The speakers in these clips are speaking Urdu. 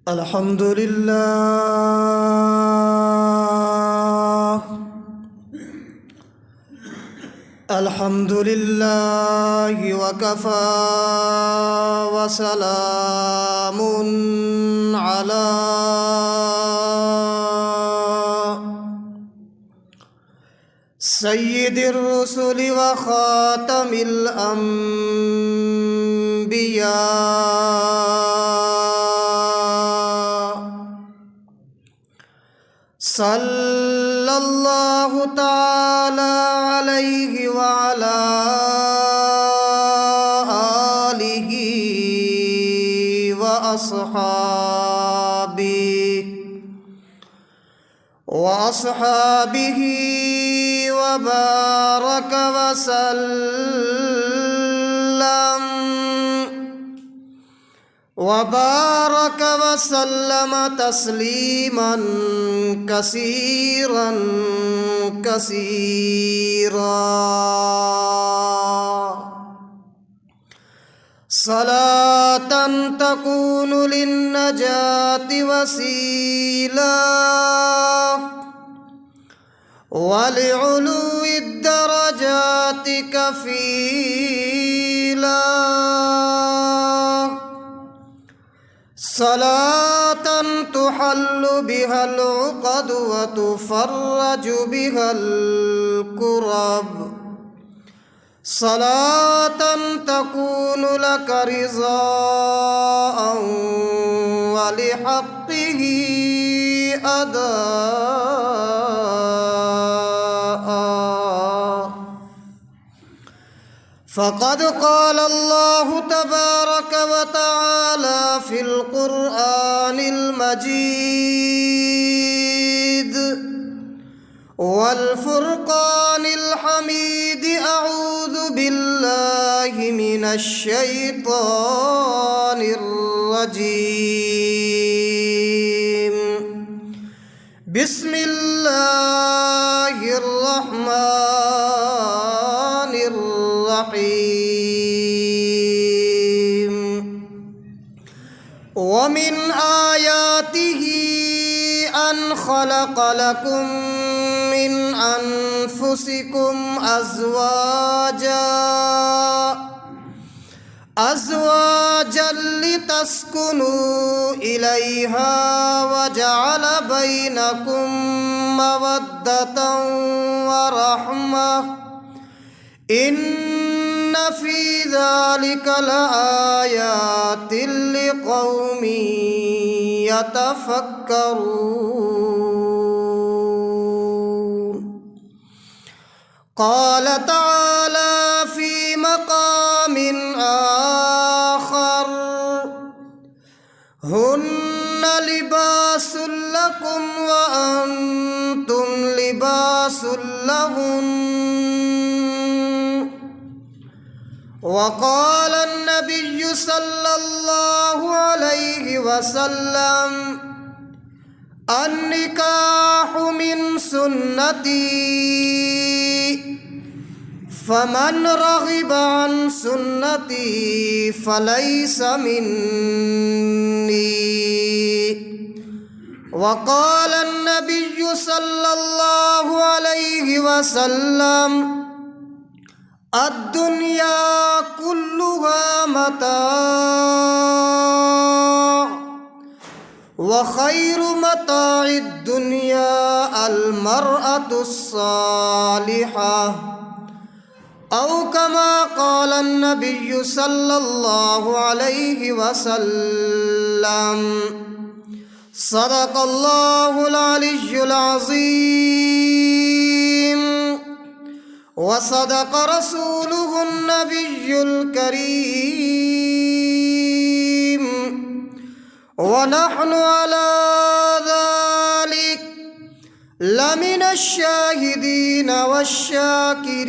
الحمد لله الحمد لله وكفى وسلام على سيد الرسل وخاتم الأنبياء صلى الله تعالى عليه وعلى آله وأصحابه وبارك وسلم تسليما كثيرا صلاة تكون للنجاة وسيلة ولعلو الدرجات كفيلا، صلاة تحل بها العقد وتفرج بها الكرب، صلاة تكون لك رضاء ولحقه أداء. فقد قال الله تبارك وتعالى في القرآن المجيد والفرقان الحميد: أعوذ بالله من الشيطان الرجيم، بسم الله الرحمن الرحيم. ومن آياته أن خلق لكم من أنفسكم أزواجا لتسكنوا إليها وجعل بينكم مودة ورحمة، إن في ذلك لآيات لقوم يتفكرون. قال تعالى في مقام آخر: هن لباس لكم وأنتم لباس لهن. وقال النبي صلى الله عليه وسلم: النكاح من سنتي، فمن رغب عن سنتي فليس مني. وقال النبي صلى الله عليه وسلم: الدنيا كلها متاع، وخير متاع الدنيا المرأة الصالحة، أو كما قال النبي صلى الله عليه وسلم. صدق الله العلي العظيم، وصدق رسوله النبي الكريم، ونحن على ذلك لمن الشاهدين والشاكرين،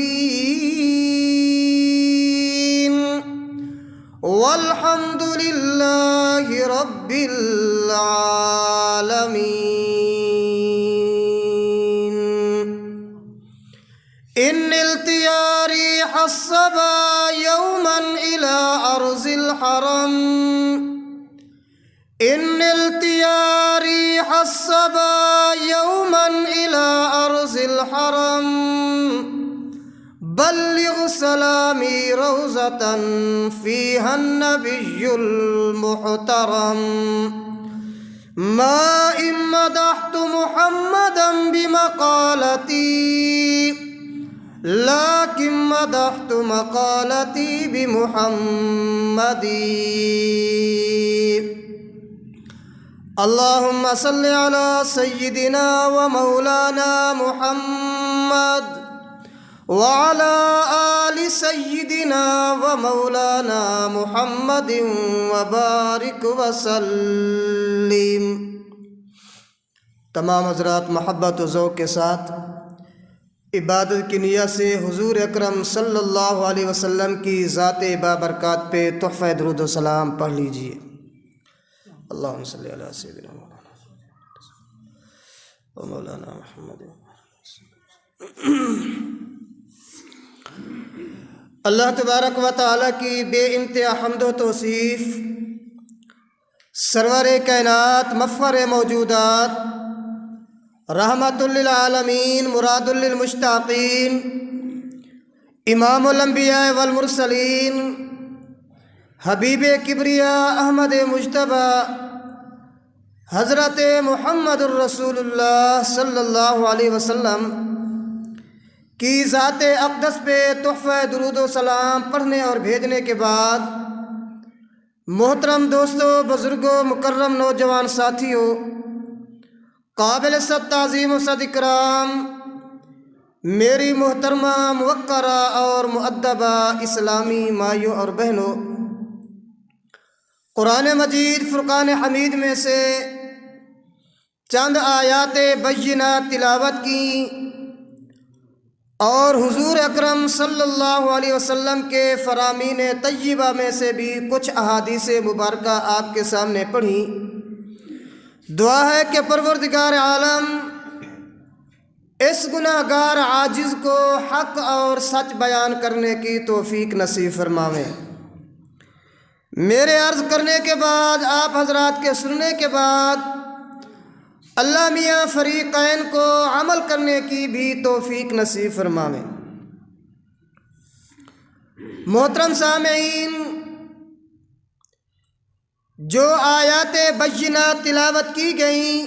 والحمد لله رب العالمين. إن التيا ريح الصبا يوما إلى أرض الحرم، إن التيا ريح الصبا يوما إلى أرض الحرم بلغ سلامي روزة فيها النبي المحترم ما إن مدحت محمدا بمقالتي لكن مدحت مقالتي بمحمد. اللهم صل على سيدنا ومولانا محمد وعلى آل سيدنا ومولانا محمد وبارك وسلم. تمام حضرات محبت و ذوق کے ساتھ عبادت کی نیت سے حضور اکرم صلی اللہ علیہ وسلم کی ذات بابرکات پہ تحفہ درود و سلام پڑھ لیجئے. اللہم صلی علی سیدنا مولانا محمد. اللہ تبارک و تعالیٰ کی بے انتہا حمد و توصیف، سرور کائنات مفخر موجودات، رحمت للعالمین مراد للمشتاقین، امام الانبیاء والمرسلین، حبیب کبریاء احمد مجتبی حضرت محمد الرسول اللہ صلی اللہ علیہ وسلم کی ذات اقدس پہ تحفہ درود و سلام پڑھنے اور بھیجنے کے بعد، محترم دوستو، بزرگوں، مکرم نوجوان ساتھیوں، قابل صد تعظیم و صد اکرام میری محترمہ موقرہ اور مؤدبہ اسلامی مائیوں اور بہنوں، قرآن مجید فرقان حمید میں سے چند آیات بینات تلاوت کی اور حضور اکرم صلی اللہ علیہ وسلم کے فرامین طیبہ میں سے بھی کچھ احادیث مبارکہ آپ کے سامنے پڑھی. دعا ہے کہ پروردگار عالم اس گناہ گار عاجز کو حق اور سچ بیان کرنے کی توفیق نصیب فرماویں. میرے عرض کرنے کے بعد، آپ حضرات کے سننے کے بعد، اللہ میاں فریقین کو عمل کرنے کی بھی توفیق نصیب فرماویں. محترم سامعین، جو آیات بینات تلاوت کی گئیں،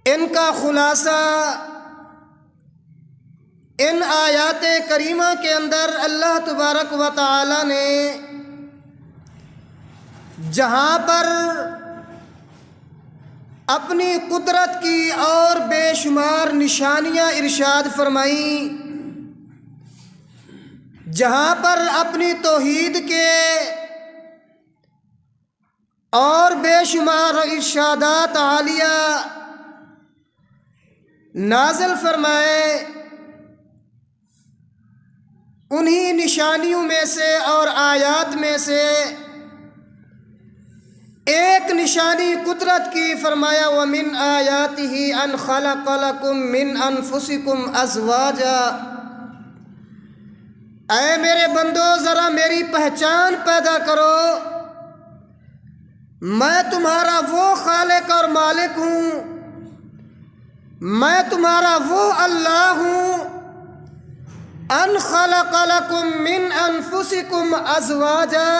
ان کا خلاصہ ان آیات کریمہ کے اندر اللہ تبارک و تعالی نے جہاں پر اپنی قدرت کی اور بے شمار نشانیاں ارشاد فرمائیں، جہاں پر اپنی توحید کے اور بے شمار ارشادات عالیہ نازل فرمائے، انہی نشانیوں میں سے اور آیات میں سے ایک نشانی قدرت کی فرمایا وَمِنْ آيَاتِهِ أَنْ خَلَقَ لَكُم مِّنْ أَنفُسِكُمْ أَزْوَاجًا. اے میرے بندو، ذرا میری پہچان پیدا کرو، میں تمہارا وہ خالق اور مالک ہوں، میں تمہارا وہ اللہ ہوں. ان خلق لکم من انفسکم ازواجا،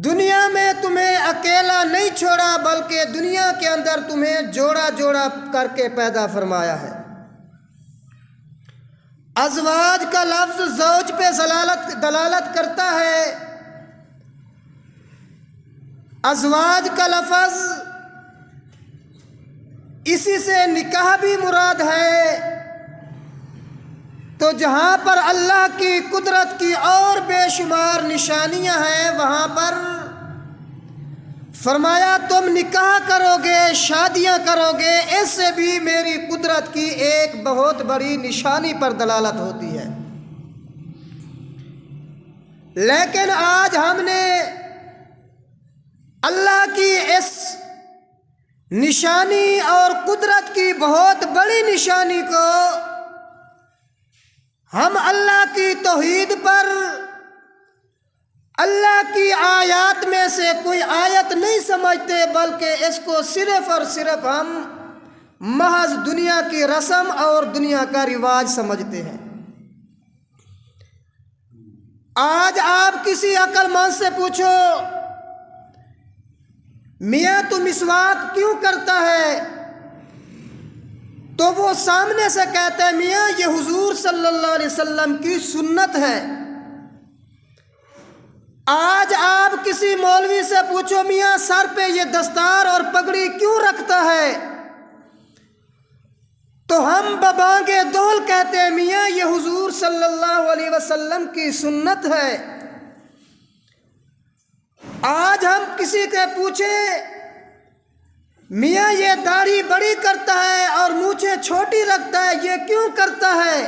دنیا میں تمہیں اکیلا نہیں چھوڑا بلکہ دنیا کے اندر تمہیں جوڑا جوڑا کر کے پیدا فرمایا ہے. ازواج کا لفظ زوج پہ دلالت کرتا ہے. ازواج کا لفظ اسی سے نکاح بھی مراد ہے. تو جہاں پر اللہ کی قدرت کی اور بے شمار نشانیاں ہیں، وہاں پر فرمایا تم نکاح کرو گے، شادیاں کرو گے، اس سے بھی میری قدرت کی ایک بہت بڑی نشانی پر دلالت ہوتی ہے. لیکن آج ہم نے اللہ کی اس نشانی اور قدرت کی بہت بڑی نشانی کو ہم اللہ کی توحید پر، اللہ کی آیات میں سے کوئی آیت نہیں سمجھتے، بلکہ اس کو صرف اور صرف ہم محض دنیا کی رسم اور دنیا کا رواج سمجھتے ہیں۔ آج آپ کسی عقل مند سے پوچھو میاں تو مسواک کیوں کرتا ہے، تو وہ سامنے سے کہتا ہے میاں یہ حضور صلی اللہ علیہ وسلم کی سنت ہے۔ آج آپ کسی مولوی سے پوچھو میاں سر پہ یہ دستار اور پگڑی کیوں رکھتا ہے، تو ہم ببانگے دول کہتے ہیں میاں یہ حضور صلی اللہ علیہ وسلم کی سنت ہے۔ آج ہم کسی سے پوچھیں میاں یہ داڑھی بڑی کرتا ہے اور مونچھیں چھوٹی رکھتا ہے، یہ کیوں کرتا ہے،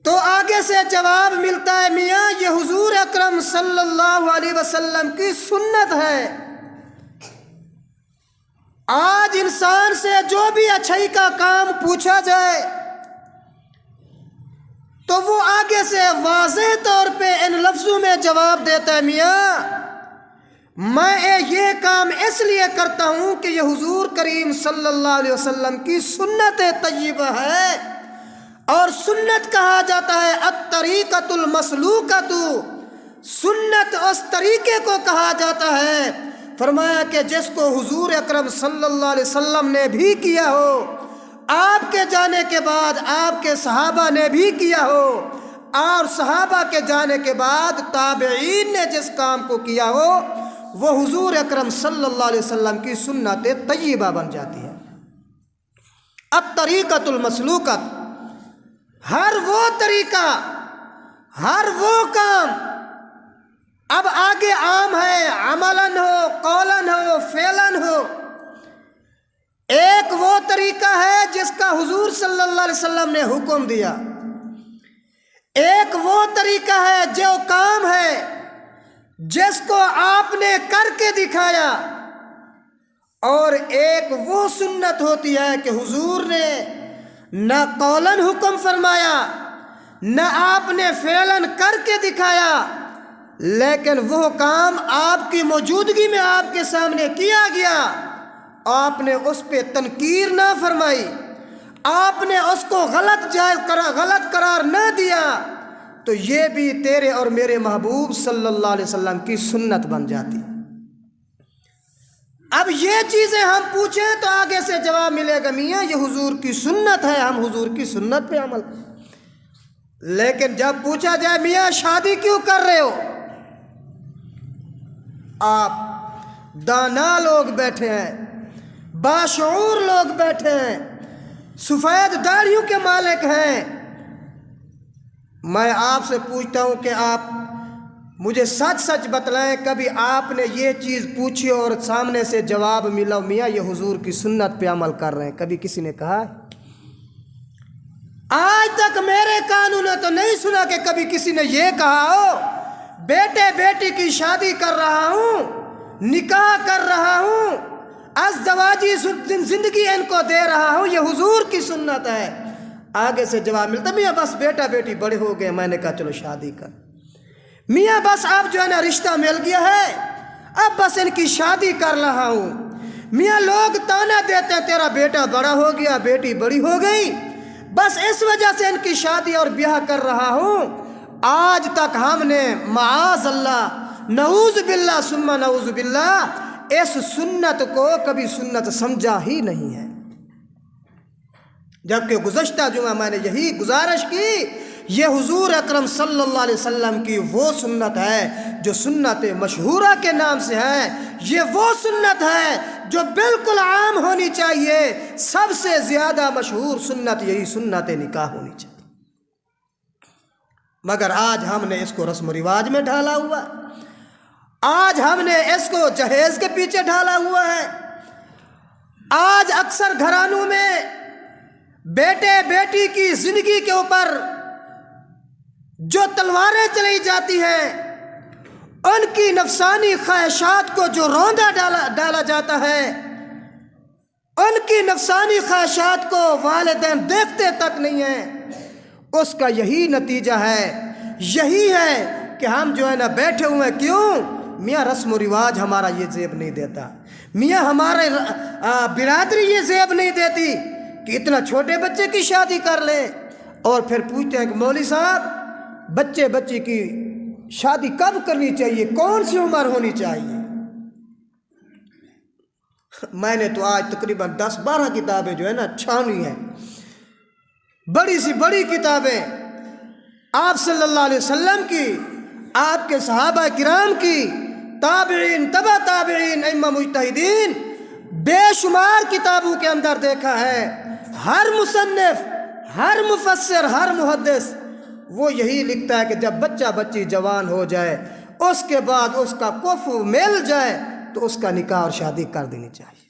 تو آگے سے جواب ملتا ہے میاں یہ حضور اکرم صلی اللہ علیہ وسلم کی سنت ہے۔ آج انسان سے جو بھی اچھائی کا کام پوچھا جائے تو وہ آگے سے واضح طور پہ ان لفظوں میں جواب دیتا ہے میاں میں یہ کام اس لیے کرتا ہوں کہ یہ حضور کریم صلی اللہ علیہ وسلم کی سنت طیبہ ہے، اور سنت کہا جاتا ہے الطریقۃ المسلوکۃ، سنت اس طریقے کو کہا جاتا ہے، فرمایا کہ جس کو حضور اکرم صلی اللہ علیہ وسلم نے بھی کیا ہو، آپ کے جانے کے بعد آپ کے صحابہ نے بھی کیا ہو، اور صحابہ کے جانے کے بعد تابعین نے جس کام کو کیا ہو وہ حضور اکرم صلی اللہ علیہ وسلم کی سنت طیبہ بن جاتی ہے۔ الطریقۃ المسلوکۃ، ہر وہ طریقہ، ہر وہ کام، اب آگے عام ہے، عملاً ہو، قولاً ہو، فعلاً ہو۔ ایک وہ طریقہ ہے جس کا حضور صلی اللہ علیہ وسلم نے حکم دیا، ایک وہ طریقہ ہے جو کام ہے جس کو آپ نے کر کے دکھایا، اور ایک وہ سنت ہوتی ہے کہ حضور نے نہ قولاً حکم فرمایا نہ آپ نے فعلاً کر کے دکھایا، لیکن وہ کام آپ کی موجودگی میں آپ کے سامنے کیا گیا، آپ نے اس پہ تنکیر نہ فرمائی، آپ نے اس کو غلط قرار نہ دیا، تو یہ بھی تیرے اور میرے محبوب صلی اللہ علیہ وسلم کی سنت بن جاتی۔ اب یہ چیزیں ہم پوچھیں تو آگے سے جواب ملے گا میاں یہ حضور کی سنت ہے، ہم حضور کی سنت پہ عمل کریں۔ لیکن جب پوچھا جائے میاں شادی کیوں کر رہے ہو، آپ دانا لوگ بیٹھے ہیں، باشعور لوگ بیٹھے ہیں، سفید داڑھیوں کے مالک ہیں، میں آپ سے پوچھتا ہوں کہ آپ مجھے سچ سچ بتلائیں کبھی آپ نے یہ چیز پوچھی اور سامنے سے جواب ملا میاں یہ حضور کی سنت پہ عمل کر رہے ہیں، کبھی کسی نے کہا ہے؟ آج تک میرے کانوں نے تو نہیں سنا کہ کبھی کسی نے یہ کہا ہو بیٹے بیٹی کی شادی کر رہا ہوں، نکاح کر رہا ہوں، ازدواجی زندگی ان کو دے رہا ہوں، یہ حضور کی سنت ہے۔ آگے سے جواب ملتا میاں بس بیٹا بیٹی بڑے ہو گئے، میں نے کہا چلو شادی کر، میاں بس اب جو ہے نا رشتہ مل گیا ہے، اب بس ان کی شادی کر رہا ہوں۔ میاں لوگ تانا دیتے ہیں تیرا بیٹا بڑا ہو گیا، بیٹی بڑی ہو گئی، بس اس وجہ سے ان کی شادی اور بیاہ کر رہا ہوں۔ آج تک ہم نے معاذ اللہ، نعوذ باللہ ثم نعوذ باللہ، اس سنت کو کبھی سنت سمجھا ہی نہیں ہے، جبکہ گزشتہ جمعہ میں نے یہی گزارش کی، یہ حضور اکرم صلی اللہ علیہ وسلم کی وہ سنت ہے جو سنت مشہورہ کے نام سے ہے، یہ وہ سنت ہے جو بالکل عام ہونی چاہیے، سب سے زیادہ مشہور سنت یہی سنت نکاح ہونی چاہیے، مگر آج ہم نے اس کو رسم و رواج میں ڈھالا ہوا ہے، آج ہم نے اس کو جہیز کے پیچھے ڈھالا ہوا ہے۔ آج اکثر گھرانوں میں بیٹے بیٹی کی زندگی کے اوپر جو تلواریں چلی جاتی ہیں، ان کی نفسانی خواہشات کو جو روندا ڈالا جاتا ہے، ان کی نفسانی خواہشات کو والدین دیکھتے تک نہیں ہیں، اس کا یہی نتیجہ ہے، یہی ہے کہ ہم جو ہے نا بیٹھے ہوئے ہیں، کیوں؟ میاں رسم و رواج ہمارا یہ زیب نہیں دیتا، میاں ہمارے برادری یہ زیب نہیں دیتی کہ اتنا چھوٹے بچے کی شادی کر لیں۔ اور پھر پوچھتے ہیں کہ مولوی صاحب بچے کی شادی کب کرنی چاہیے، کون سی عمر ہونی چاہیے؟ میں نے تو آج تقریباً 10-12 کتابیں جو ہے نا چھانی ہیں، بڑی سی بڑی کتابیں، آپ صلی اللہ علیہ وسلم کی، آپ کے صحابہ کرام کی، تابعین، تبع تابعین، ائمہ مجتہدین، بے شمار کتابوں کے اندر دیکھا ہے ہر مصنف، ہر مفسر، ہر محدث وہ یہی لکھتا ہے کہ جب بچی جوان ہو جائے اس کے بعد اس کا کفو مل جائے تو اس کا نکاح اور شادی کر دینی چاہیے۔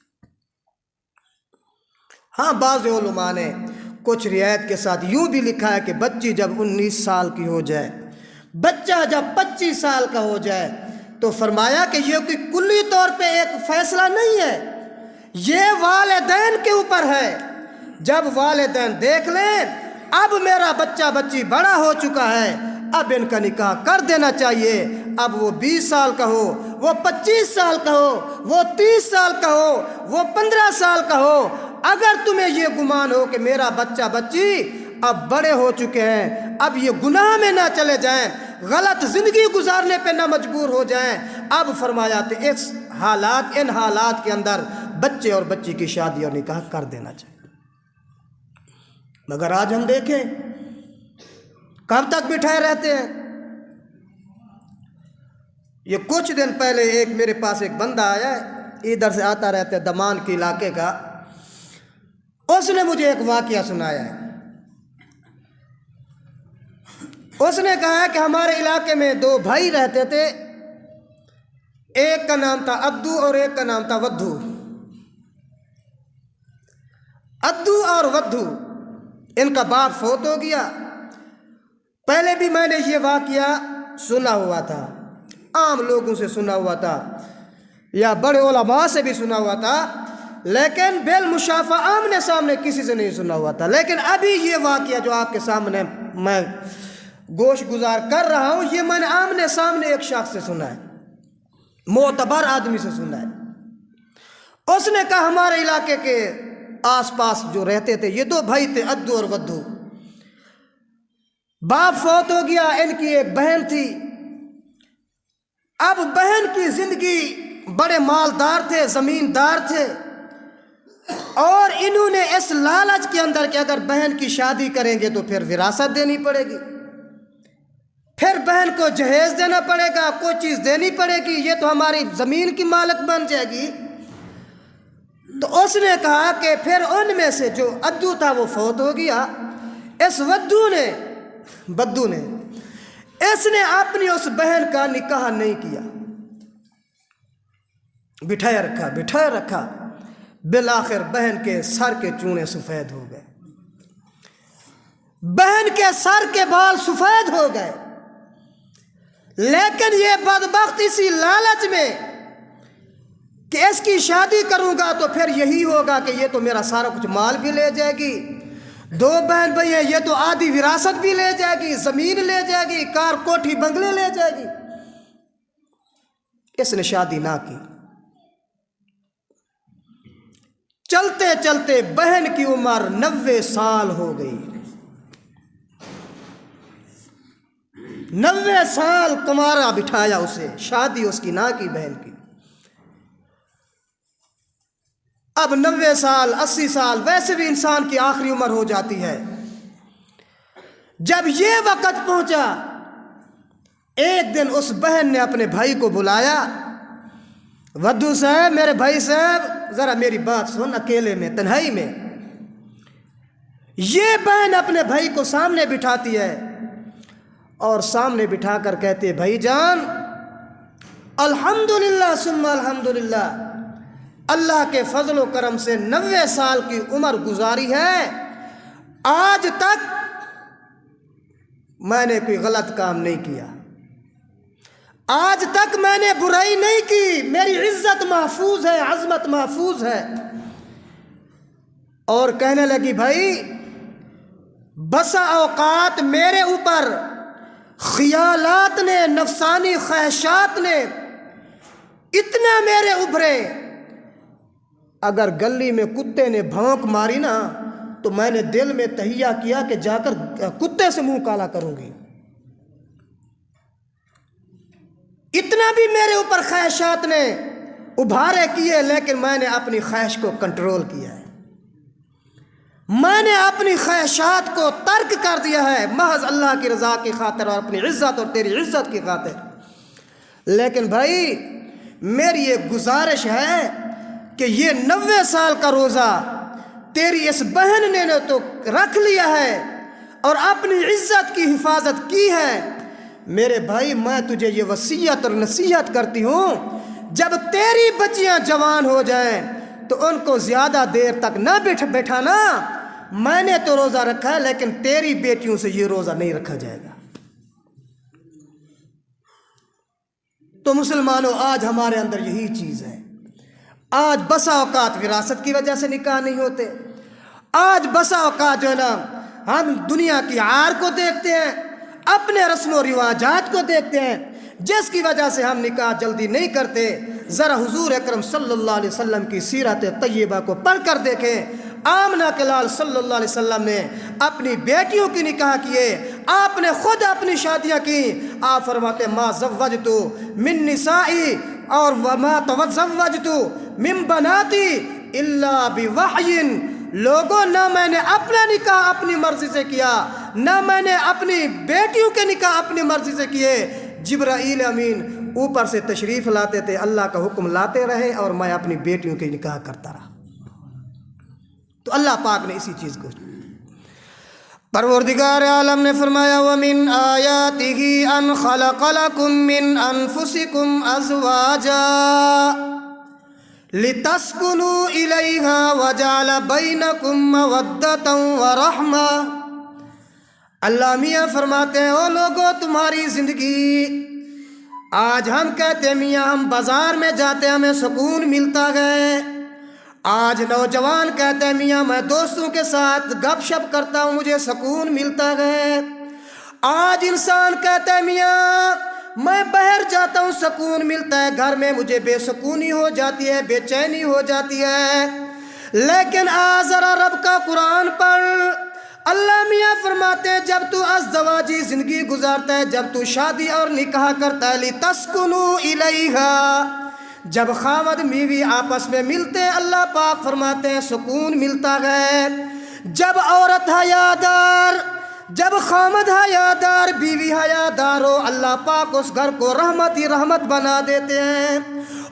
ہاں بعض علماء نے کچھ رعایت کے ساتھ یوں بھی لکھا ہے کہ بچی جب 19 سال کی ہو جائے، بچہ جب 25 سال کا ہو جائے، تو فرمایا کہ یہ کوئی کلی طور پہ ایک فیصلہ نہیں ہے، یہ والدین کے اوپر ہے۔ جب والدین دیکھ لیں اب میرا بچی بڑا ہو چکا ہے، اب ان کا نکاح کر دینا چاہیے، اب وہ 20 سال کا ہو، وہ 25 سال کا ہو، وہ 30 سال کا ہو، وہ 15 سال کا ہو، اگر تمہیں یہ گمان ہو کہ میرا بچی اب بڑے ہو چکے ہیں، اب یہ گناہ میں نہ چلے جائیں، غلط زندگی گزارنے پہ نہ مجبور ہو جائیں، اب فرمایا تو ان حالات کے اندر بچے اور بچی کی شادی اور نکاح کر دینا چاہیے۔ مگر آج ہم دیکھیں کب تک بٹھائے رہتے ہیں۔ یہ کچھ دن پہلے میرے پاس ایک بندہ آیا ہے، ادھر سے آتا رہتا ہے، دمان کے علاقے کا، اس نے مجھے ایک واقعہ سنایا ہے۔ اس نے کہا کہ ہمارے علاقے میں 2 بھائی رہتے تھے، ایک کا نام تھا ادو اور ایک کا نام تھا ودھو۔ ادو اور ودھو، ان کا باپ فوت ہو گیا۔ پہلے بھی میں نے یہ واقعہ سنا ہوا تھا، عام لوگوں سے سنا ہوا تھا یا بڑے علماء سے بھی سنا ہوا تھا، لیکن بالمشافہ آمنے سامنے کسی سے نہیں سنا ہوا تھا۔ لیکن ابھی یہ واقعہ جو آپ کے سامنے میں گوش گزار کر رہا ہوں، یہ میں نے آمنے سامنے ایک شخص سے سنا ہے، معتبر آدمی سے سنا ہے۔ اس نے کہا ہمارے علاقے کے آس پاس جو رہتے تھے یہ 2 بھائی تھے، ادو اور ودھو۔ باپ فوت ہو گیا، ان کی ایک بہن تھی۔ اب بہن کی زندگی، بڑے مالدار تھے، زمیندار تھے، اور انہوں نے اس لالچ کے اندر کہ اگر بہن کی شادی کریں گے تو پھر وراثت دینی پڑے گی، پھر بہن کو جہیز دینا پڑے گا، کوئی چیز دینی پڑے گی، یہ تو ہماری زمین کی مالک بن جائے گی۔ تو اس نے کہا کہ پھر ان میں سے جو ادو تھا وہ فوت ہو گیا، اس بدو نے اس نے اپنی اس بہن کا نکاح نہیں کیا، بٹھایا رکھا، بالآخر بہن کے سر کے چونے سفید ہو گئے، بہن کے سر کے بال سفید ہو گئے۔ لیکن یہ بدبخت اسی لالچ میں کہ اس کی شادی کروں گا تو پھر یہی ہوگا کہ یہ تو میرا سارا کچھ مال بھی لے جائے گی، 2 بہن بھائی ہیں، یہ تو آدھی وراثت بھی لے جائے گی، زمین لے جائے گی، کار کوٹھی بنگلے لے جائے گی۔ اس نے شادی نہ کی۔ چلتے چلتے بہن کی عمر 90 سال ہو گئی، 90 سال کمارا بٹھایا اسے، شادی اس کی نہ کی بہن کی۔ اب 90 سال 80 سال ویسے بھی انسان کی آخری عمر ہو جاتی ہے۔ جب یہ وقت پہنچا، ایک دن اس بہن نے اپنے بھائی کو بلایا، ودو صاحب، میرے بھائی صاحب ذرا میری بات سن، اکیلے میں، تنہائی میں۔ یہ بہن اپنے بھائی کو سامنے بٹھاتی ہے اور سامنے بٹھا کر کہتے بھائی جان، الحمدللہ ثم الحمدللہ، اللہ کے فضل و کرم سے 90 سال کی عمر گزاری ہے، آج تک میں نے کوئی غلط کام نہیں کیا، آج تک میں نے برائی نہیں کی، میری عزت محفوظ ہے، عظمت محفوظ ہے۔ اور کہنے لگی بھائی، بسا اوقات میرے اوپر خیالات نے، نفسانی خواہشات نے اتنا میرے ابھرے، اگر گلی میں کتے نے بھونک ماری نا تو میں نے دل میں تہیہ کیا کہ جا کر کتے سے منہ کالا کروں گی۔ اتنا بھی میرے اوپر خواہشات نے ابھارے کیے، لیکن میں نے اپنی خواہش کو کنٹرول کیا ہے، میں نے اپنی خواہشات کو ترک کر دیا ہے محض اللہ کی رضا کی خاطر اور اپنی عزت اور تیری عزت کی خاطر۔ لیکن بھائی میری ایک گزارش ہے کہ یہ 90 سال کا روزہ تیری اس بہن نے تو رکھ لیا ہے اور اپنی عزت کی حفاظت کی ہے، میرے بھائی میں تجھے یہ وصیت اور نصیحت کرتی ہوں، جب تیری بچیاں جوان ہو جائیں تو ان کو زیادہ دیر تک نہ بیٹھانا۔ میں نے تو روزہ رکھا ہے لیکن تیری بیٹیوں سے یہ روزہ نہیں رکھا جائے گا۔ تو مسلمانوں آج ہمارے اندر یہی چیز ہے، آج بسا اوقات وراثت کی وجہ سے نکاح نہیں ہوتے، آج بسا اوقات جو ہے نا ہم دنیا کی عار کو دیکھتے ہیں، اپنے رسم و رواجات کو دیکھتے ہیں، جس کی وجہ سے ہم نکاح جلدی نہیں کرتے۔ ذرا حضور اکرم صلی اللہ علیہ وسلم کی سیرت طیبہ کو پڑھ کر دیکھیں، آمنہ کے لال صلی اللہ علیہ وسلم نے اپنی بیٹیوں کی نکاح کیے، آپ نے خود اپنی شادیاں کی۔ آپ فرماتے ما زوجت من نسائی اور وما تزوجت من بناتی الا بوحی، لوگوں نہ میں نے اپنا نکاح اپنی مرضی سے کیا، نہ میں نے اپنی بیٹیوں کے نکاح اپنی مرضی سے کیے، جبرائیل امین اوپر سے تشریف لاتے تھے، اللہ کا حکم لاتے رہے اور میں اپنی بیٹیوں کے نکاح کرتا رہا۔ تو اللہ پاک نے اسی چیز کو، پروردگار عالم نے فرمایا وَمِنْ آيَاتِهِ أَنْ خَلَقَ لَكُم مِّنْ أَنفُسِكُمْ أَزْوَاجًا لِتَسْكُنُوا إِلَيْهَا وَجَعَلَ بَيْنَكُم مَّوَدَّةً وَرَحْمَةً۔ اللہ میاں فرماتے ہیں او لوگو تمہاری زندگی، آج ہم کہتے ہیں میاں ہم بازار میں جاتے ہمیں سکون ملتا گئے، آج نوجوان کہتے ہیں میاں میں دوستوں کے ساتھ گپ شپ کرتا ہوں مجھے سکون ملتا ہے، آج انسان کہتا ہے میاں میں باہر جاتا ہوں سکون ملتا ہے، گھر میں مجھے بے سکونی ہو جاتی ہے، بے چینی ہو جاتی ہے۔ لیکن آج ذرا رب کا قرآن پڑھ، اللہ میاں فرماتے ہیں جب تو ازدواجی زندگی گزارتا ہے، جب تو شادی اور نکاح کرتا ہے، لِتَسْكُنُوا إِلَيْهَا، جب خاوند بیوی آپس میں ملتے ہیں اللہ پاک فرماتے ہیں سکون ملتا ہے۔ جب عورت حیادار، جب خاوند حیادار بیوی حیادار ہو، اللہ پاک اس گھر کو رحمت ہی رحمت بنا دیتے ہیں،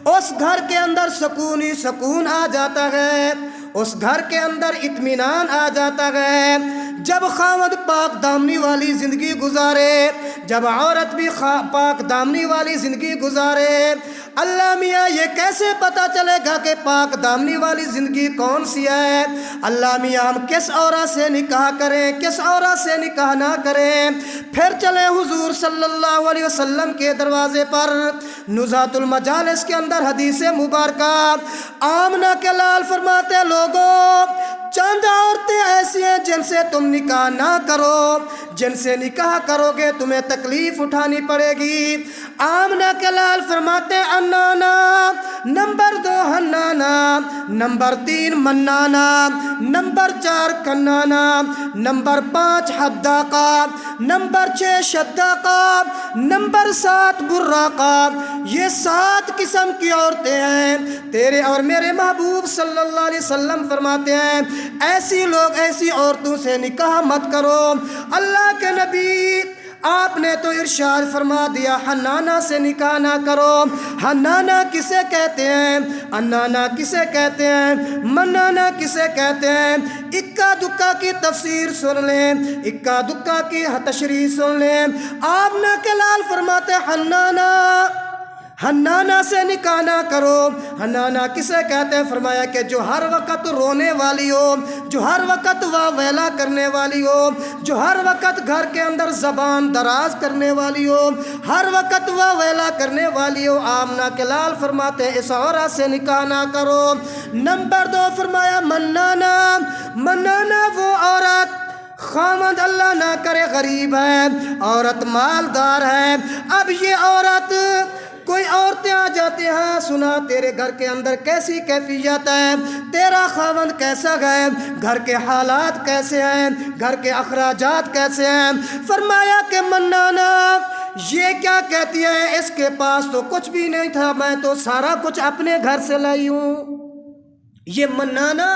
اس گھر کے اندر سکون ہی سکون آ جاتا ہے، اس گھر کے اندر اطمینان آ جاتا ہے۔ جب خاوند پاک دامنی والی زندگی گزارے، جب عورت بھی پاک دامنی والی زندگی گزارے، اللہ میاں یہ کیسے پتہ چلے گا کہ پاک دامنی والی زندگی کون سی ہے؟ اللہ میاں ہم کس عورت سے نکاح کریں، کس عورت سے نکاح نہ کریں؟ پھر چلیں حضور صلی اللہ علیہ وسلم کے دروازے پر، نزہۃ المجالس کے اندر حدیث مبارکہ آمنہ کے لال فرماتے لوگوں چند عورتیں ایسی ہیں جن سے تم نکاح نہ کرو، جن سے نکاح کرو گے تمہیں تکلیف اٹھانی پڑے گی۔ آمنہ کے لال فرماتے انانا، نمبر 2 حنانا، نمبر 3 منانا، نمبر 4 کنانا، نمبر 5 حداقہ، نمبر 6 شداقہ، نمبر 7 براقہ۔ یہ 7 قسم کی عورتیں ہیں۔ تیرے اور میرے محبوب صلی اللہ علیہ وسلم فرماتے ہیں ایسی لوگ ایسی عورتوں سے نکاح مت کرو۔ اللہ کے نبی آپ نے تو ارشاد فرما دیا حنانہ سے نکاح نہ کرو۔ حنانہ کسے کہتے ہیں؟ انانا کسے کہتے ہیں؟ منانا کسے کہتے ہیں؟ اکا دکا کی تفسیر سن لیں، اکا دکا کی تشریح سن لیں۔ آپ نے کے لال فرماتے حنانہ، حنانہ سے نکاح نہ کرو۔ حنانہ کسے کہتے ہیں؟ فرمایا کہ جو ہر وقت رونے والی ہو، جو ہر وقت واویلا کرنے والی ہو، جو ہر وقت گھر کے اندر زبان دراز کرنے والی ہو، ہر وقت واویلا کرنے والی ہو۔ آمنہ کے لال فرماتے ہیں اس عورت سے نکاح نہ کرو۔ نمبر 2 فرمایا منانا، منانا وہ عورت خاوند اللہ نہ کرے غریب ہے، عورت مالدار ہے، اب یہ عورت کوئی عورتیں آ جاتی ہیں، سنا تیرے گھر کے اندر کیسی کیفیت ہے، تیرا خاوند کیسا ہے، گھر کے حالات کیسے ہیں، گھر کے اخراجات کیسے ہیں، فرمایا کہ منانا یہ کیا کہتی ہے، اس کے پاس تو کچھ بھی نہیں تھا، میں تو سارا کچھ اپنے گھر سے لائی ہوں۔ یہ منانا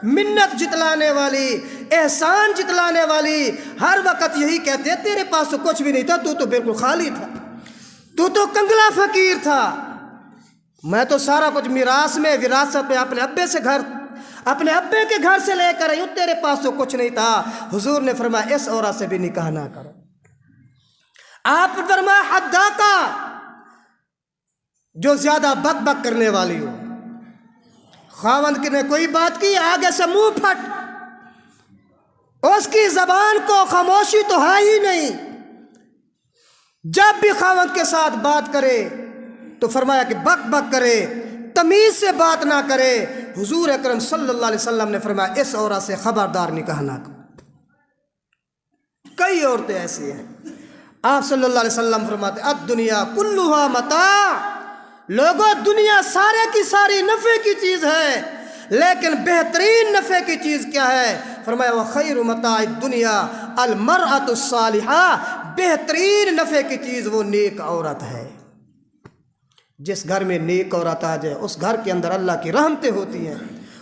منت جتلانے والی، احسان جتلانے والی، ہر وقت یہی کہتے ہیں تیرے پاس تو کچھ بھی نہیں تھا، تو بالکل خالی تھا، تو کنگلا فقیر تھا، میں تو سارا کچھ میراث میں وراثت میں اپنے ابے کے گھر سے لے کر آئی ہوں، تیرے پاس تو کچھ نہیں تھا۔ حضور نے فرمایا اس عورت سے بھی نکاح نہ کرو۔ آپ نے فرمایا حداقہ، جو زیادہ بک بک کرنے والی ہو، خاوند نے کوئی بات کی آگے سے منہ پھٹ، اس کی زبان کو خاموشی تو ہے ہی نہیں، جب بھی خاوند کے ساتھ بات کرے تو فرمایا کہ بک بک کرے، تمیز سے بات نہ کرے۔ حضور اکرم صلی اللہ علیہ وسلم نے فرمایا اس عورت سے خبردار نکاح نہ کرو۔ کئی عورتیں ایسی ہیں، آپ صلی اللہ علیہ وسلم فرماتے الدنیا کلھا متاع، لوگوں دنیا سارے کی ساری نفع کی چیز ہے، لیکن بہترین نفع کی چیز کیا ہے؟ فرمایا وخیر متاع الدنیا المرأة الصالحہ، بہترین نفع کی چیز وہ نیک عورت ہے۔ جس گھر میں نیک عورت آ جائے اس گھر کے اندر اللہ کی رحمتیں ہوتی ہیں،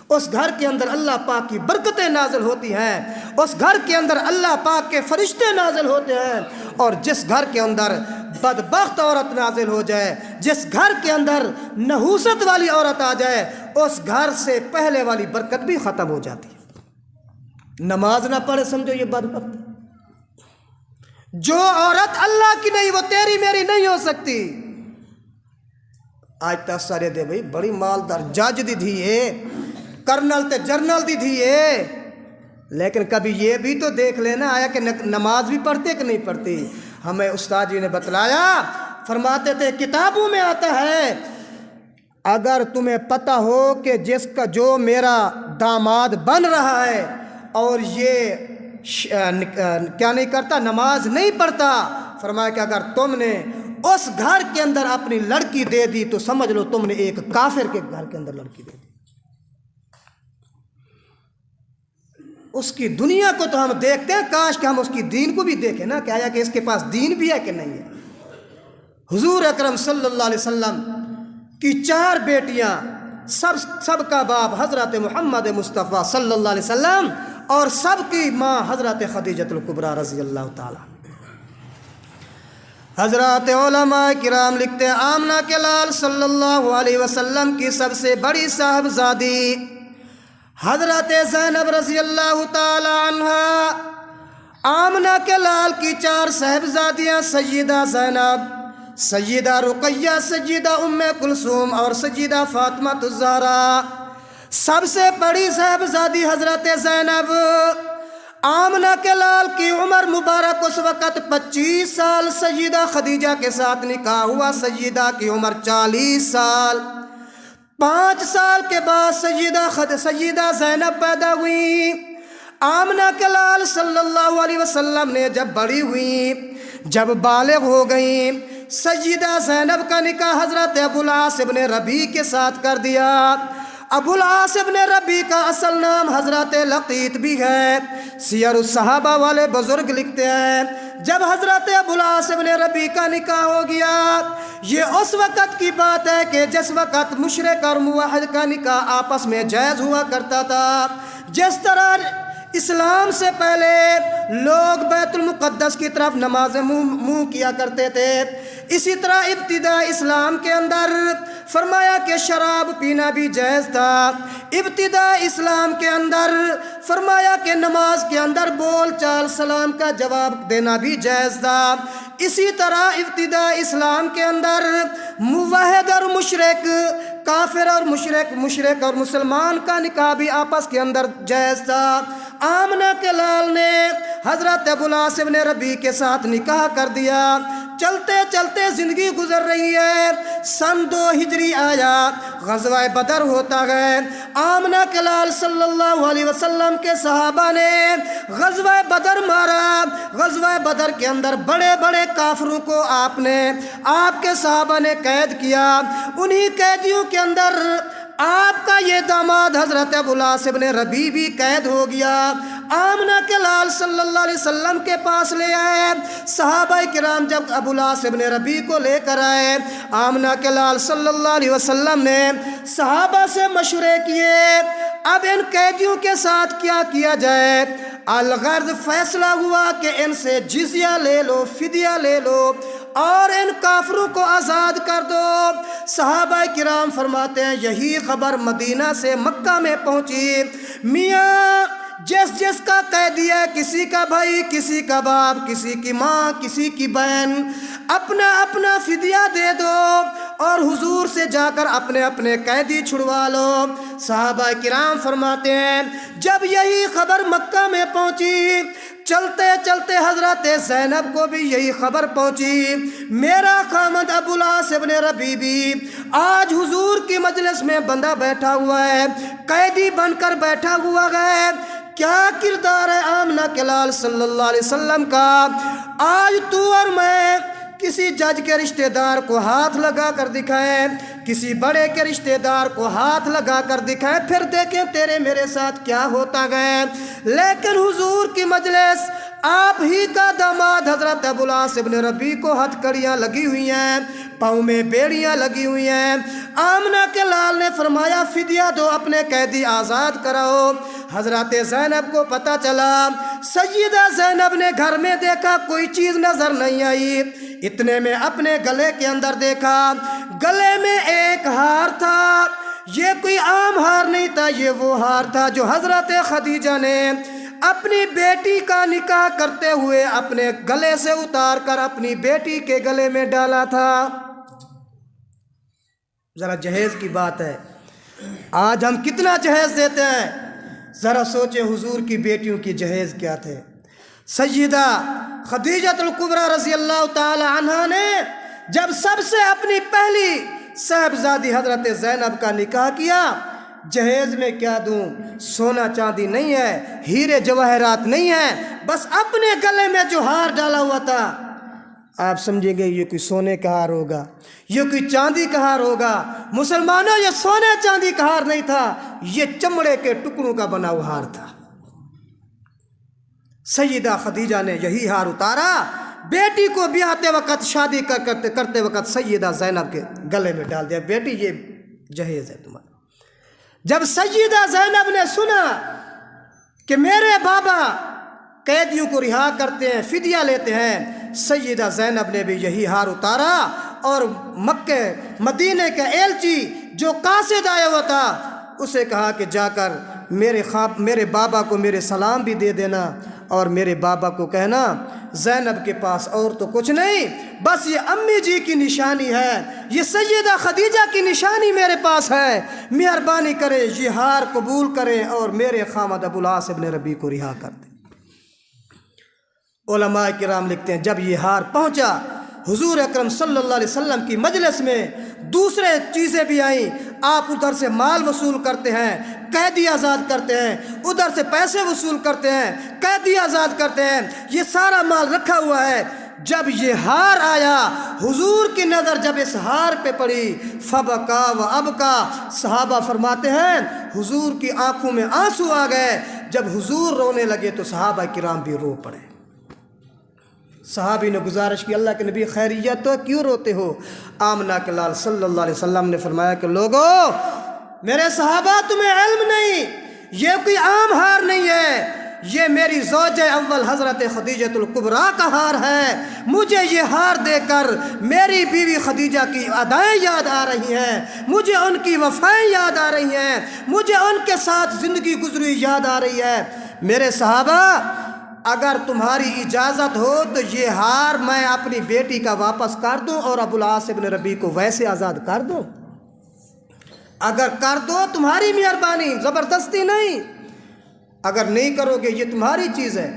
اس گھر کے اندر اللہ پاک کی برکتیں نازل ہوتی ہیں، اس گھر کے اندر اللہ پاک کے فرشتے نازل ہوتے ہیں۔ اور جس گھر کے اندر بدبخت عورت نازل ہو جائے، جس گھر کے اندر نحوست والی عورت آ جائے، اس گھر سے پہلے والی برکت بھی ختم ہو جاتی ہے۔ نماز نہ پڑھے سمجھو یہ بدبخت۔ جو عورت اللہ کی نہیں وہ تیری میری نہیں ہو سکتی۔ آج تک سارے دے بھائی بڑی مالدار جج دی تھی ہے، کرنل تے جرنل دی تھی ہے، لیکن کبھی یہ بھی تو دیکھ لینا آیا کہ نماز بھی پڑھتے کہ نہیں پڑھتی۔ ہمیں استاد جی نے بتلایا، فرماتے تھے کتابوں میں آتا ہے اگر تمہیں پتہ ہو کہ جو میرا داماد بن رہا ہے اور یہ کیا نہیں کرتا، نماز نہیں پڑھتا، فرمایا کہ اگر تم نے اس گھر کے اندر اپنی لڑکی دے دی تو سمجھ لو تم نے ایک کافر کے گھر کے اندر لڑکی دے دی۔ اس کی دنیا کو تو ہم دیکھتے ہیں، کاش کہ ہم اس کی دین کو بھی دیکھیں نا، کہ آیا کہ اس کے پاس دین بھی ہے کہ نہیں ہے۔ حضور اکرم صلی اللہ علیہ وسلم کی 4 بیٹیاں، سب کا باپ حضرت محمد مصطفیٰ صلی اللہ علیہ وسلم، اور سب کی ماں حضرت خدیجہ الکبریٰ رضی اللہ تعالی۔ حضرات علماء کرام لکھتے ہیں آمنہ کے لال صلی اللہ علیہ وسلم کی سب سے بڑی صاحبزادی حضرت زینب رضی اللہ تعالی عنہ۔ آمنہ کے لال کی 4 صاحبزادیاں سیدہ زینب، سیدہ رقیہ، سیدہ ام کلثوم اور سیدہ فاطمہ الزہرا۔ سب سے بڑی صاحبزادی حضرت زینب۔ آمنہ کے لال کی عمر مبارک اس وقت 25 سال، سیدہ خدیجہ کے ساتھ نکاح ہوا، سیدہ کی عمر 40 سال۔ 5 سال کے بعد سیدہ زینب پیدا ہوئی۔ آمنہ کے لال صلی اللہ علیہ وسلم نے جب بڑی ہوئی، جب بالغ ہو گئیں، سیدہ زینب کا نکاح حضرت ابو العاص ابن ربیع کے ساتھ کر دیا۔ ابو العاص ابن ربیع کا اصل نام حضرت لقیط بھی ہے۔ سیر الصحابہ والے بزرگ لکھتے ہیں جب حضرت ابو العاص ابن ربیع کا نکاح ہو گیا، یہ اس وقت کی بات ہے کہ جس وقت مشرک اور موحد کا نکاح آپس میں جائز ہوا کرتا تھا۔ جس طرح اسلام سے پہلے لوگ بیت المقدس کی طرف نماز منہ کیا کرتے تھے، اسی طرح ابتدا اسلام کے اندر فرمایا کہ شراب پینا بھی جائز تھا۔ ابتدا اسلام کے اندر فرمایا کہ نماز کے اندر بول چال سلام کا جواب دینا بھی جائز تھا۔ اسی طرح ابتدا اسلام کے اندر موحد اور مشرک، کافر اور مشرک اور مسلمان کا نکاح بھی آپس کے اندر جائز تھا۔ آمنہ کے لال نے حضرت ابو العاص ابن ربیع کے ساتھ نکاح کر دیا۔ چلتے چلتے زندگی گزر رہی ہے، سن 2 ہجری آیا، غزوہ بدر ہوتا گئے، آمنہ کے لال صلی اللہ علیہ وسلم کے صحابہ نے غزوہ بدر مارا۔ غزوہ بدر کے اندر بڑے بڑے کافروں کو آپ کے صحابہ نے قید کیا۔ انہی قیدیوں کے اندر آپ کا یہ داماد حضرت ابو العاص ابن ربیع بھی قید ہو گیا۔ آمنہ کے لال صلی اللہ علیہ وسلم کے پاس لے آئے۔ صحابہ کرام جب ابو العاص ابن ربیع کو لے کر آئے، آمنہ کے لال صلی اللہ علیہ وسلم نے صحابہ سے مشورے کیے، اب ان قیدیوں کے ساتھ کیا کیا جائے؟ الغرض فیصلہ ہوا کہ ان سے جزیہ لے لو، فدیہ لے لو اور ان کافروں کو آزاد کر دو۔ صحابہ کرام فرماتے ہیں یہی خبر مدینہ سے مکہ میں پہنچی، میاں جس کا قیدی ہے، کسی کا بھائی، کسی کا باپ، کسی کی ماں، کسی کی بہن، اپنا اپنا فدیہ دے دو اور حضور سے جا کر اپنے اپنے قیدی چھڑوا لو۔ صحابہ کرام فرماتے ہیں جب یہی خبر مکہ میں پہنچی، چلتے چلتے حضرت زینب کو بھی یہی خبر پہنچی، میرا خامد ابو العاص ابن ربیع بھی آج حضور کی مجلس میں بندہ بیٹھا ہوا ہے، قیدی بن کر بیٹھا ہوا ہے۔ کیا کردار ہے آمنہ کے لال صلی اللہ علیہ وسلم کا؟ آج تو اور میں کسی جج کے رشتہ دار کو ہاتھ لگا کر دکھائیں، کسی بڑے کے رشتہ دار کو ہاتھ لگا کر دکھائیں، پھر دیکھیں تیرے میرے ساتھ کیا ہوتا گئے۔ لیکن حضور کی مجلس، آپ ہی کا داماد حضرت ابو العاص ابن ربیع کو ہتھ کڑیاں لگی ہوئی ہیں، پاؤں میں بیڑیاں لگی ہوئی ہیں۔ آمنہ کے لال نے فرمایا فدیہ دو، اپنے قیدی آزاد کراؤ۔ حضرت زینب کو پتہ چلا، سیدہ زینب نے گھر میں دیکھا کوئی چیز نظر نہیں آئی، اتنے میں اپنے گلے کے اندر دیکھا، گلے میں ایک ہار تھا۔ یہ کوئی عام ہار نہیں تھا، یہ وہ ہار تھا جو حضرت خدیجہ نے اپنی بیٹی کا نکاح کرتے ہوئے اپنے گلے سے اتار کر اپنی بیٹی کے گلے میں ڈالا تھا۔ ذرا جہیز کی بات ہے، آج ہم کتنا جہیز دیتے ہیں، ذرا سوچیں حضور کی بیٹیوں کی جہیز کیا تھے۔ سیدہ خدیجہ الکبریٰ رضی اللہ تعالی عنہا نے جب سب سے اپنی پہلی صاحبزادی حضرت زینب کا نکاح کیا، جہیز میں کیا دوں، سونا چاندی نہیں ہے، ہیرے جواہرات نہیں ہیں، بس اپنے گلے میں جو ہار ڈالا ہوا تھا، آپ سمجھیں گے یہ کوئی سونے کا ہار ہوگا، یہ کوئی چاندی کا ہار ہوگا۔ مسلمانوں، یہ سونے چاندی کا ہار نہیں تھا، یہ چمڑے کے ٹکڑوں کا بنا ہوا ہار تھا۔ سیدہ خدیجہ نے یہی ہار اتارا، بیٹی کو بیاہتے وقت، شادی کرتے وقت سیدہ زینب کے گلے میں ڈال دیا، بیٹی یہ جہیز ہے تمہارا۔ جب سیدہ زینب نے سنا کہ میرے بابا قیدیوں کو رہا کرتے ہیں، فدیہ لیتے ہیں، سیدہ زینب نے بھی یہی ہار اتارا اور مکہ مدینے کا ایلچی جو قاصد آیا ہوا تھا اسے کہا کہ جا کر میرے بابا کو میرے سلام بھی دے دینا، اور میرے بابا کو کہنا زینب کے پاس اور تو کچھ نہیں، بس یہ امی جی کی نشانی ہے، یہ سیدہ خدیجہ کی نشانی میرے پاس ہے، مہربانی کریں یہ ہار قبول کریں اور میرے خامد ابو العاص ابن ربیع کو رہا کر دیں۔ علماء کرام لکھتے ہیں جب یہ ہار پہنچا حضور اکرم صلی اللہ علیہ وسلم کی مجلس میں، دوسرے چیزیں بھی آئیں، آپ ادھر سے مال وصول کرتے ہیں، قیدی آزاد کرتے ہیں، ادھر سے پیسے وصول کرتے ہیں، قیدی آزاد کرتے ہیں، یہ سارا مال رکھا ہوا ہے۔ جب یہ ہار آیا، حضور کی نظر جب اس ہار پہ پڑی، فبکا و ابکا، صحابہ فرماتے ہیں حضور کی آنکھوں میں آنسو آ گئے۔ جب حضور رونے لگے تو صحابہ کرام بھی رو پڑے۔ صحابی نے گزارش کی، اللہ کے نبی خیریت تو کیوں روتے ہو؟ آمنہ کے لال صلی اللہ علیہ وسلم نے فرمایا کہ لوگو، میرے صحابہ تمہیں علم نہیں، یہ کوئی عام ہار نہیں ہے، یہ میری زوج اول حضرت خدیجہ الکبریٰ کا ہار ہے۔ مجھے یہ ہار دے کر میری بیوی خدیجہ کی ادائیں یاد آ رہی ہیں، مجھے ان کی وفائیں یاد آ رہی ہیں، مجھے ان کے ساتھ زندگی گزری یاد آ رہی ہے۔ میرے صحابہ، اگر تمہاری اجازت ہو تو یہ ہار میں اپنی بیٹی کا واپس کر دوں اور ابو العاص ابن ربیع کو ویسے آزاد کر دوں؟ اگر کر دو تمہاری مہربانی، زبردستی نہیں، اگر نہیں کرو گے یہ تمہاری چیز ہے۔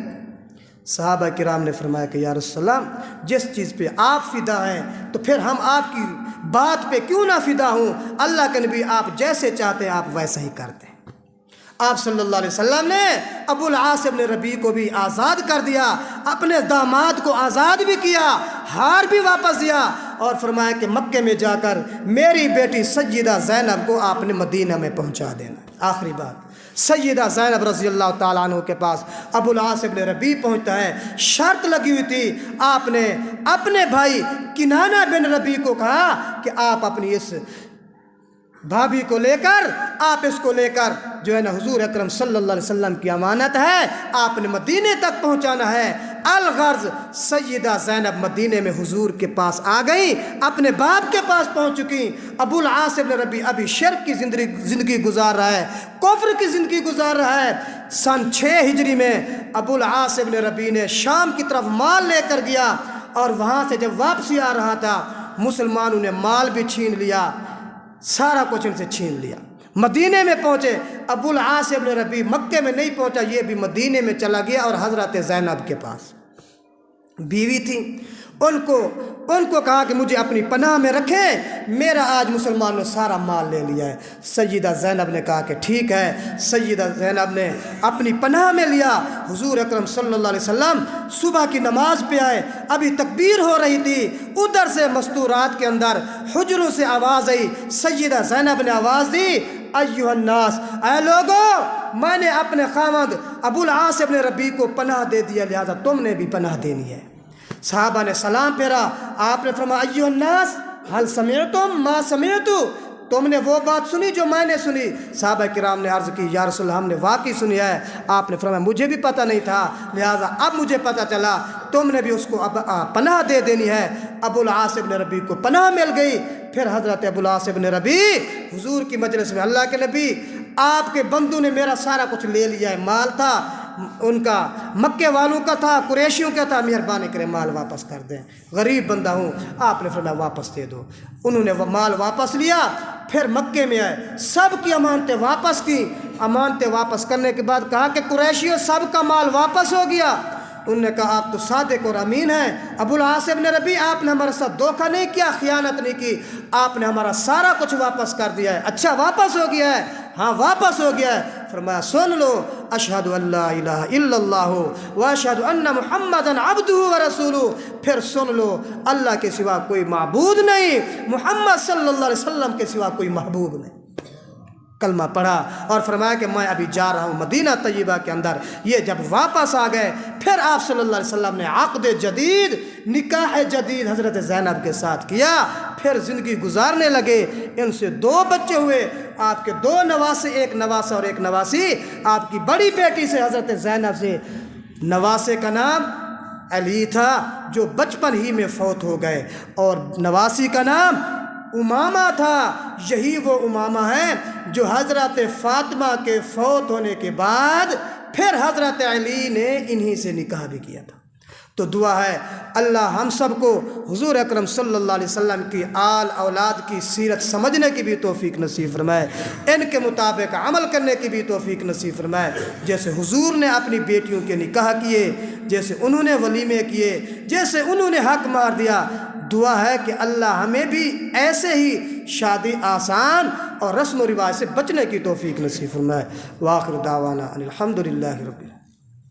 صحابہ کرام نے فرمایا کہ یا رسول اللہ جس چیز پہ آپ فدا ہیں تو پھر ہم آپ کی بات پہ کیوں نہ فدا ہوں؟ اللہ کے نبی آپ جیسے چاہتے ہیں آپ ویسا ہی کرتے ہیں۔ آپ صلی اللہ علیہ وسلم نے ابو العاص ابن ربیع کو بھی آزاد کر دیا، اپنے داماد کو آزاد بھی کیا، ہار بھی واپس دیا، اور فرمایا کہ مکے میں جا کر میری بیٹی سیدہ زینب کو آپ نے مدینہ میں پہنچا دینا۔ آخری بات، سیدہ زینب رضی اللہ تعالیٰ عنہ کے پاس ابو العاص ابن ربیع پہنچتا ہے۔ شرط لگی ہوئی تھی، آپ نے اپنے بھائی کنانہ بن ربیع کو کہا کہ آپ اپنی اس بھابھی کو لے کر، آپ اس کو لے کر جو ہے نا حضور اکرم صلی اللہ علیہ وسلم کی امانت ہے، آپ نے مدینے تک پہنچانا ہے۔ الغرض سیدہ زینب مدینے میں حضور کے پاس آ گئی، اپنے باپ کے پاس پہنچ چکی۔ ابو العاص ابن ربیع ابھی شرک کی زندگی گزار رہا ہے، کفر کی زندگی گزار رہا ہے۔ سن 6 ہجری میں ابو العاص ابن ربیع نے شام کی طرف مال لے کر گیا، اور وہاں سے جب واپسی آ رہا تھا مسلمانوں نے مال بھی چھین لیا، سارا کچھ ان سے چھین لیا۔ مدینے میں پہنچے، ابو العاص ابن ربیع مکے میں نہیں پہنچا، یہ بھی مدینے میں چلا گیا، اور حضرت زینب کے پاس بیوی تھی، ان کو کہا کہ مجھے اپنی پناہ میں رکھیں، میرا آج مسلمانوں نے سارا مال لے لیا ہے۔ سیدہ زینب نے کہا کہ ٹھیک ہے۔ سیدہ زینب نے اپنی پناہ میں لیا۔ حضور اکرم صلی اللہ علیہ وسلم صبح کی نماز پہ آئے، ابھی تکبیر ہو رہی تھی، ادھر سے مستورات کے اندر حجروں سے آواز آئی۔ سیدہ زینب نے آواز دی، ایھا الناس، اے لوگو، میں نے اپنے خاوند ابو العاص ابن ربیع کو پناہ دے دیا، لہذا تم نے بھی پناہ دینی ہے۔ صحابہ نے سلام پھیرا، آپ نے فرمایا ایھا الناس هل سمعتم ما سمعت، تم نے وہ بات سنی جو میں نے سنی؟ صحابہ کرام نے عرض کی، یا رسول اللہ ہم نے واقعی سنی ہے۔ آپ نے فرمایا مجھے بھی پتہ نہیں تھا، لہٰذا اب مجھے پتہ چلا، تم نے بھی اس کو اب پناہ دے دینی ہے۔ ابو العاص ابن ربیع کو پناہ مل گئی۔ پھر حضرت ابو العاص ابن ربیع حضور کی مجلس میں، اللہ کے نبی آپ کے بندوں نے میرا سارا کچھ لے لیا ہے، مال تھا ان کا، مکے والوں کا تھا، قریشیوں کا تھا، مہربانی کریں مال واپس کر دیں، غریب بندہ ہوں۔ آپ نے فرمایا واپس دے دو۔ انہوں نے وہ مال واپس لیا، پھر مکے میں آئے، سب کی امانتیں واپس کی۔ امانتیں واپس کرنے کے بعد کہا کہ قریشیوں سب کا مال واپس ہو گیا۔ انہوں نے کہا آپ تو صادق اور امین ہیں ابو العاص ابن ربیع، آپ نے ہمارے ساتھ دھوکہ نہیں کیا، خیانت نہیں کی، آپ نے ہمارا سارا کچھ واپس کر دیا ہے۔ اچھا واپس ہو گیا ہے؟ ہاں واپس ہو گیا ہے۔ فرمایا سن لو، اشہد ان لا الہ الا اللہ واشہد ان محمدا عبدہ ورسولہ، پھر سن لو اللہ کے سوا کوئی معبود نہیں، محمد صلی اللہ علیہ وسلم کے سوا کوئی محبوب نہیں۔ کلمہ پڑھا اور فرمایا کہ میں ابھی جا رہا ہوں مدینہ طیبہ کے اندر۔ یہ جب واپس آ گئے، پھر آپ صلی اللہ علیہ وسلم نے عقد جدید، نکاح جدید حضرت زینب کے ساتھ کیا، پھر زندگی گزارنے لگے۔ ان سے 2 بچے ہوئے، آپ کے 2 نواسے، ایک نواسہ اور ایک نواسی۔ آپ کی بڑی بیٹی سے حضرت زینب سے نواسے کا نام علی تھا جو بچپن ہی میں فوت ہو گئے، اور نواسی کا نام امامہ تھا۔ یہی وہ امامہ ہیں جو حضرت فاطمہ کے فوت ہونے کے بعد پھر حضرت علی نے انہی سے نکاح بھی کیا تھا۔ تو دعا ہے اللہ ہم سب کو حضور اکرم صلی اللہ علیہ وسلم کی آل اولاد کی سیرت سمجھنے کی بھی توفیق نصیب فرمائے، ان کے مطابق عمل کرنے کی بھی توفیق نصیب فرمائے۔ جیسے حضور نے اپنی بیٹیوں کے نکاح کیے، جیسے انہوں نے ولیمے کیے، جیسے انہوں نے حق مار دیا، دعا ہے کہ اللہ ہمیں بھی ایسے ہی شادی آسان اور رسم و رواج سے بچنے کی توفیق نصیب فرمائے۔ وآخر دعوانا ان الحمدللہ رب العالمین۔